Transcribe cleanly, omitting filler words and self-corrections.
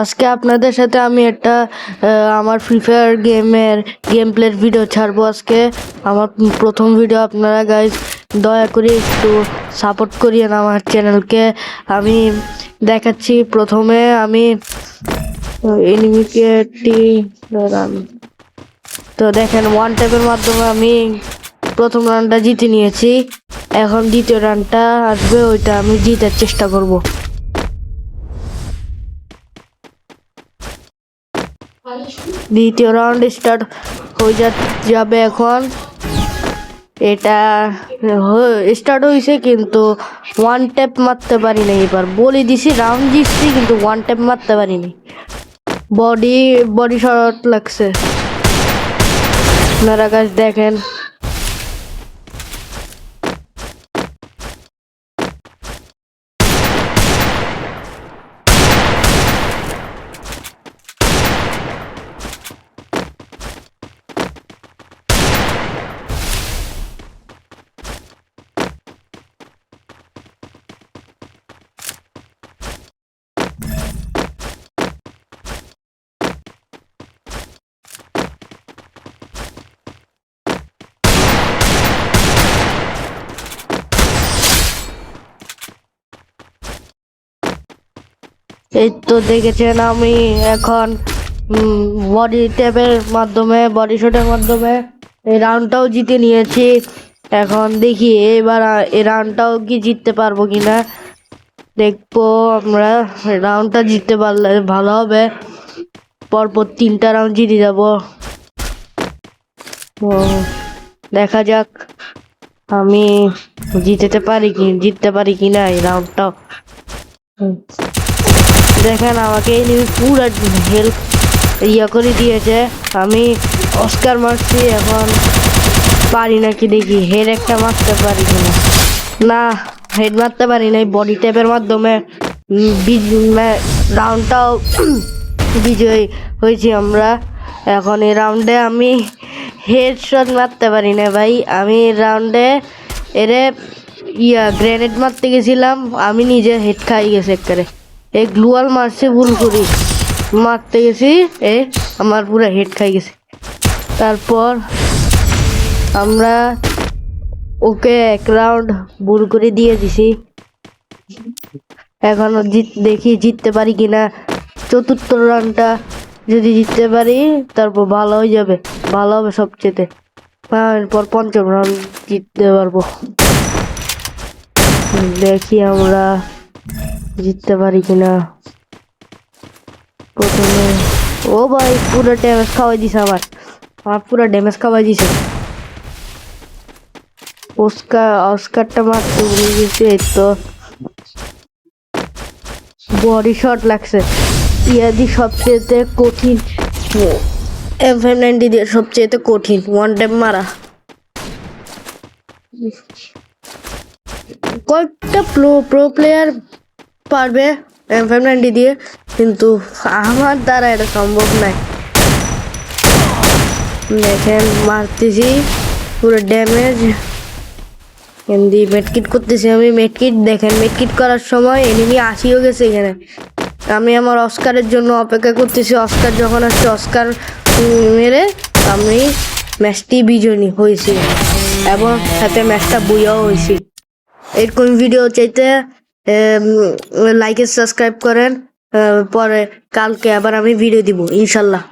আজকে আপনাদের সাথে আমি একটা আমার ফ্রি ফায়ার গেম প্লের ভিডিও ছাড়বো আজকে। আমার প্রথম ভিডিও, আপনারা গাইজ দয়া করে একটু সাপোর্ট করিয়েন আমার চ্যানেলকে। আমি দেখাচ্ছি, প্রথমে আমি এনিমিকে তো দেখেন, ওয়ান ট্যাপের মাধ্যমে আমি প্রথম রানটা জিতে নিয়েছি। এখন দ্বিতীয় রানটা আসবে, ওইটা আমি জিতার চেষ্টা করব। দ্বিতীয় রাউন্ড স্টার্ট হয়ে যাবে এখন। এটা স্টার্ট হয়েছে, কিন্তু ওয়ান ট্যাপ মারতে পারি না। এবার বলে দিছি রাউন্ড জিতছি, কিন্তু ওয়ান ট্যাপ মারতে পারিনি। বডি শট লাগছে, আপনারা গাছ দেখেন। এই তো দেখেছেন, আমি এখন বডি ট্যাপের মাধ্যমে, বডি শটের মাধ্যমে এই রাউন্ডটাও জিতে নিয়েছি। এখন দেখি এবার এই রাউন্ডটাও কি জিততে পারবো কিনা, দেখবো আমরা। রাউন্ডটা জিততে পারলে ভালো হবে, পরপর 3টা রাউন্ড জিতে যাব। দেখা যাক আমি জিততে পারি কিনা এই রাউন্ডটাও। দেখেন, আমাকে পুরো হেল্প করে দিয়েছে। আমি অস্কার মারছি, এখন পারি নাকি দেখি হেড একটা মারতে পারি কিনা। না, হেড মারতে পারি নাই। বডি ট্যাপের মাধ্যমে রাউন্ডটাও বিজয়ী হয়েছি আমরা। এখন এই রাউন্ডে আমি হেড শট মারতে পারি না ভাই। আমি রাউন্ডে গ্রেনেড মারতে গেছিলাম, আমি নিজে হেড খাই গেছে একবারে। এই গ্লুয়াল মারছে ভুল করি, মারতে গেছি, আমার পুরো হেড খাই গেছে। তারপর আমরা ওকে এক রাউন্ড ভুল করে দিয়ে দিছি। এখন দেখি জিততে পারি কিনা। চতুর্থ রাউন্ডটা যদি জিততে পারি, তারপর ভালো হয়ে যাবে, ভালো হবে সবচেয়ে। এরপর পঞ্চম রাউন্ড জিততে পারবো। দেখি আমরা জিততে পারি কিনা। প্রথমে ও ভাই, পুরো ড্যামেজ খাওয়াই দিছে আমার পুরো ড্যামেজ খাওয়াই দিছে। অস্কারটা মারতে ভুলে গেছি। তো বডি শট লাগছে, ইয়াদি সবচেয়ে কঠিন। M590 দিয়ে সবচেয়ে কঠিন ওয়ান ট্যাপ মারা। কয়েকটা প্রো প্লেয়ার পারবে M590 দিয়ে, কিন্তু আমার দ্বারা এটা সম্ভব নয়। দেখেন, মারতেছি পুরো ড্যামেজ। এমনি মেডকিট করতেছি আমি। দেখেন, মেডকিট করার সময় এনিমি আসিও গেছে এখানে। আমি আমার অস্কারের জন্য অপেক্ষা করতেছি। অস্কার যখন আসছে, অস্কার মেরে আমি ম্যাচটি বিজয়ী হয়েছি, এবং সাথে ম্যাচটা বইয়াও হয়েছি। এরকম ভিডিও চাইতে লাইক সাবস্ক্রাইব করেন। পরে কালকে আবার আমি ভিডিও দিব ইনশাল্লাহ।